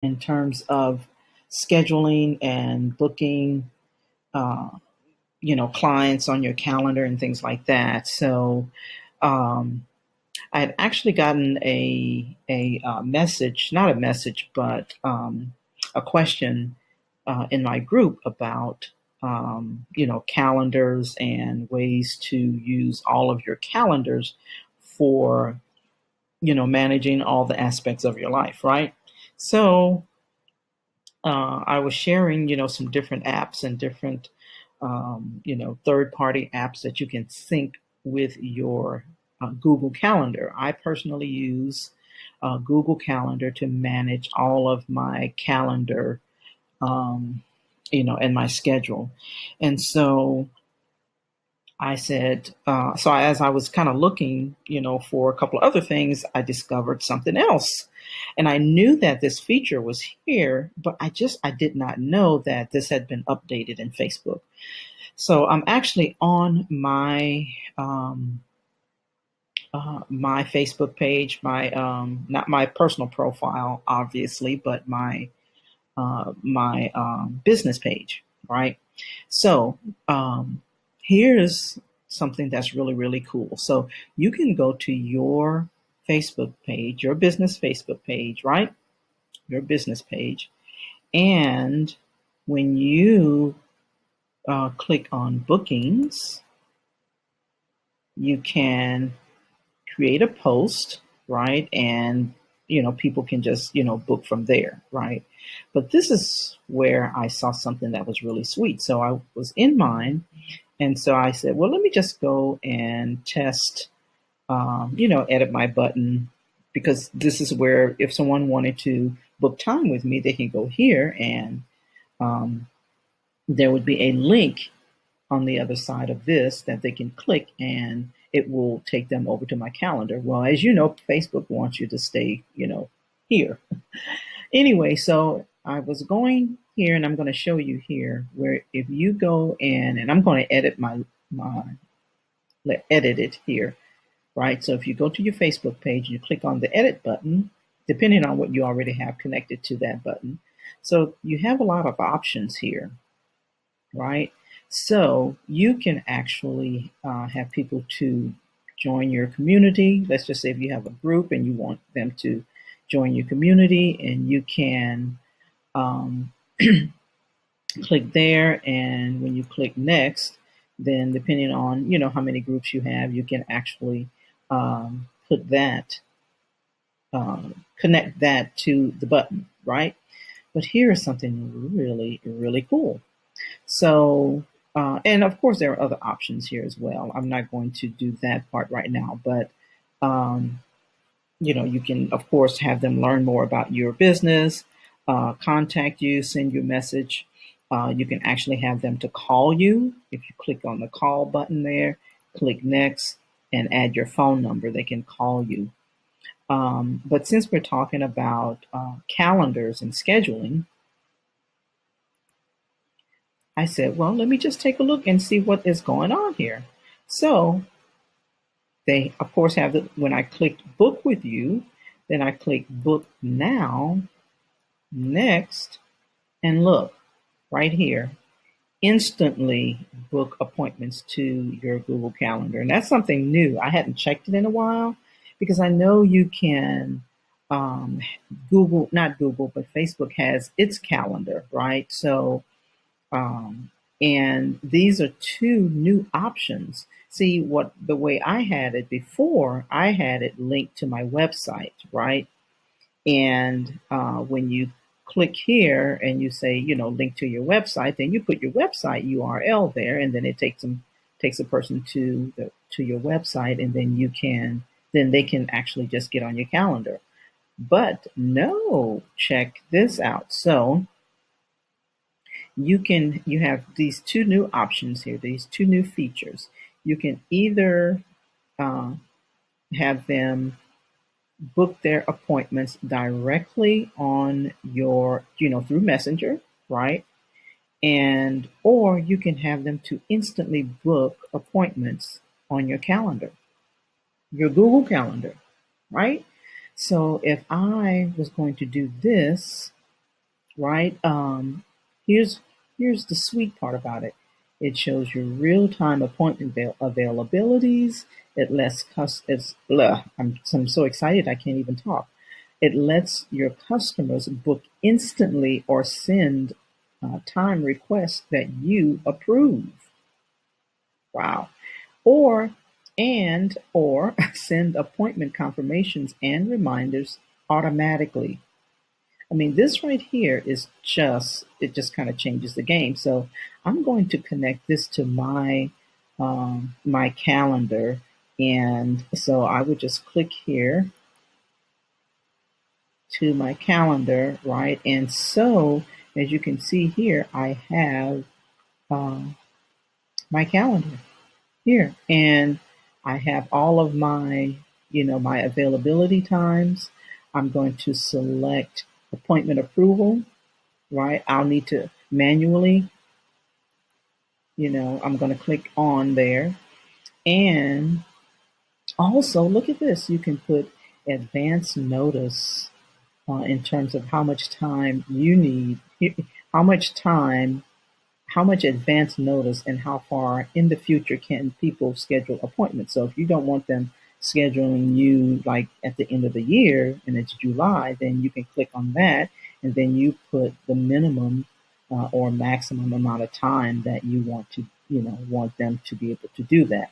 in terms of scheduling and booking, uh, clients on your calendar and things like that. So um, I had actually gotten a message, not a message, but a question in my group about calendars and ways to use all of your calendars for managing all the aspects of your life, right? So I was sharing some different apps and different third party apps that you can sync with your Google Calendar. I personally use Google Calendar to manage all of my calendar, um, and my schedule. And so I said, as I was kind of looking, for a couple of other things, I discovered something else. And I knew that this feature was here, but I did not know that this had been updated in Facebook. So I'm actually on my Facebook page, my not my personal profile, obviously, but my business page, right? So here's something that's really really cool. So you can go to your Facebook page, your business Facebook page, right? Your business page, and when you click on bookings, you can create a post, right? And people can just book from there, right? But this is where I saw something that was really sweet. So I was in mine, and so I said, well, let me just go and test, edit my button, because this is where if someone wanted to book time with me, they can go here, and um, there would be a link on the other side of this that they can click, and it will take them over to my calendar. Well, as you know, Facebook wants you to stay, here. Anyway, so I was going here, and I'm going to show you here where if you go in, and I'm going to edit my edit it here, right? So if you go to your Facebook page and you click on the edit button, depending on what you already have connected to that button. So you have a lot of options here, right? So you can actually have people to join your community. Let's just say if you have a group and you want them to join your community, and you can um, click there. And when you click next, then depending on how many groups you have, you can actually put that connect that to the button, right? But here is something really really cool. So, and of course, there are other options here as well. I'm not going to do that part right now, but um, you can, of course, have them learn more about your business, contact you, send you a message. You can actually have them to call you. If you click on the call button there, click next, and add your phone number, they can call you. But since we're talking about calendars and scheduling, I said, well, let me just take a look and see what is going on here. So they, of course, have the, when I clicked book with you, then I click book now, next, and look right here, instantly book appointments to your Google Calendar. And that's something new. I hadn't checked it in a while because I know you can Google, not Google, but Facebook has its calendar, right? So um, and these are two new options. See, what the way I had it before, I had it linked to my website, right? And when you click here and you say, link to your website, then you put your website URL there, and then it takes a person to your website, and then they can actually just get on your calendar. But no, check this out. So you have these two new options here, these two new features. You can either uh, have them book their appointments directly on your, through Messenger, right? And or you can have them to instantly book appointments on your calendar, your Google Calendar, right? So if I was going to do this, right? Here's the sweet part about it. It shows you real-time appointment availabilities. It lets it's blah. I'm so excited I can't even talk. It lets your customers book instantly or send time requests that you approve. Wow. Or or send appointment confirmations and reminders automatically. I mean, this right here is it just kind of changes the game. So I'm going to connect this to my calendar. And so I would just click here to my calendar, right? And so as you can see here, I have um, my calendar here, and I have all of my, my availability times. I'm going to select appointment approval, right? I'll need to manually, I'm going to click on there. And also, look at this. You can put advance notice in terms of how much time you need, how much time, how much advance notice, and how far in the future can people schedule appointments. So if you don't want them scheduling you like at the end of the year and it's July, then you can click on that, and then you put the minimum or maximum amount of time that you want them to be able to do that.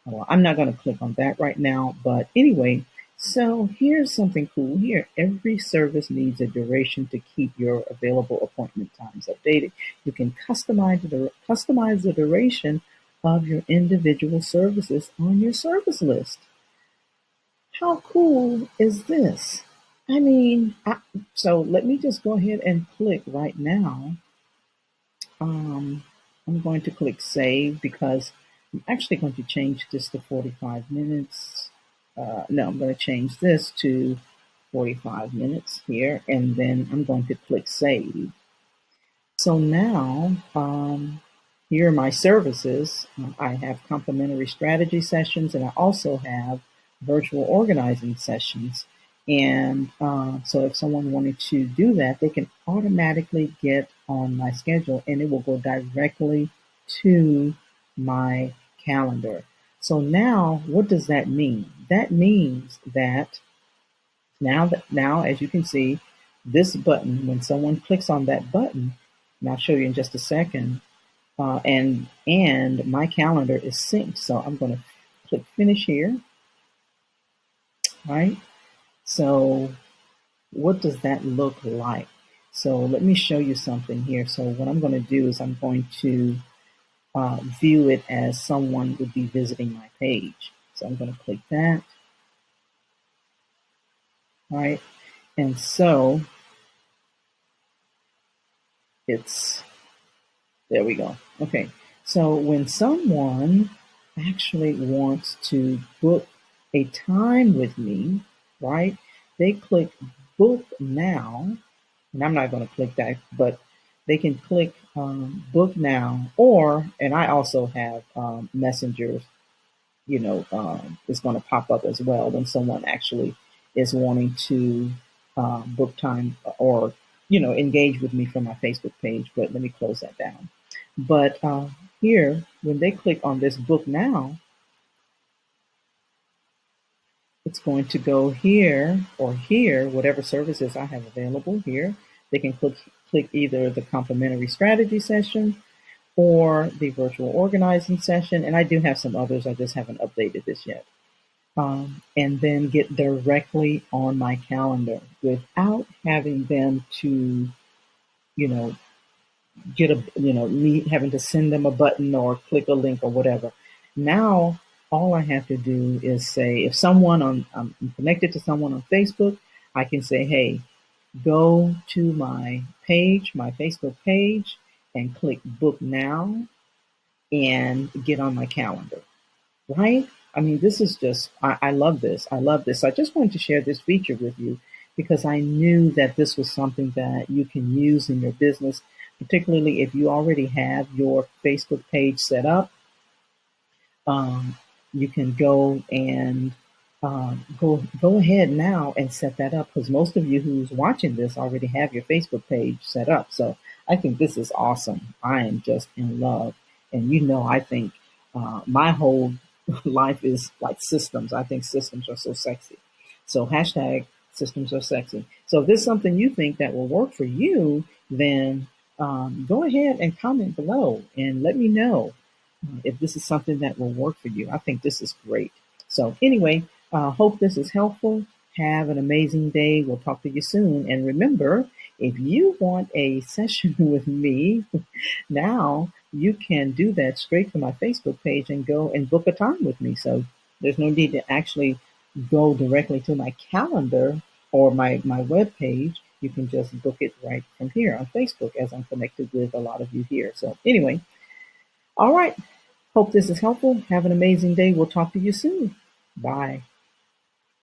Well, I'm not going to click on that right now, but anyway, so here's something cool here. Every service needs a duration to keep your available appointment times updated. You can customize the duration of your individual services on your service list. How cool is this? I mean, so let me just go ahead and click right now. Um, I'm going to click save because I'm actually going to change this to 45 minutes. No, I'm going to change this to 45 minutes here, and then I'm going to click save. So now, here are my services. I have complimentary strategy sessions, and I also have virtual organizing sessions. And so if someone wanted to do that, they can automatically get on my schedule and it will go directly to my calendar. So now, what does that mean? That means that now, as you can see, this button, when someone clicks on that button, and I'll show you in just a second, and my calendar is synced. So I'm going to click finish here, right? So what does that look like? So let me show you something here. So what I'm going to do is I'm going to view it as someone would be visiting my page. So I'm going to click that, right? And so it's there we go. Okay. So when someone actually wants to book a time with me, right? They click book now, and I'm not going to click that, but they can click book now, and I also have Messenger, is going to pop up as well when someone actually is wanting to book time or, engage with me from my Facebook page. But let me close that down. But here, when they click on this book now, it's going to go here or here, whatever services I have available here. They can click either the complimentary strategy session or the virtual organizing session. And I do have some others. I just haven't updated this yet. And then get directly on my calendar without having them to, you know, me having to send them a button or click a link or whatever. Now, all I have to do is say, if I'm connected to someone on Facebook, I can say, hey, go to my page, my Facebook page, and click book now and get on my calendar, right? I mean, this is just, I love this. I love this. I just wanted to share this feature with you because I knew that this was something that you can use in your business, particularly if you already have your Facebook page set up. Um, you can go and go ahead now and set that up, because most of you who's watching this already have your Facebook page set up. So I think this is awesome. I am just in love, and I think my whole life is like systems. I think systems are so sexy. So hashtag systems are sexy. So if this is something you think that will work for you, then go ahead and comment below and let me know if this is something that will work for you. I think this is great. So anyway, hope this is helpful. Have an amazing day. We'll talk to you soon. And remember, if you want a session with me, now you can do that straight to my Facebook page and go and book a time with me. So there's no need to actually go directly to my calendar or my web page. You can just book it right from here on Facebook, as I'm connected with a lot of you here. So anyway, all right. Hope this is helpful. Have an amazing day. We'll talk to you soon. Bye.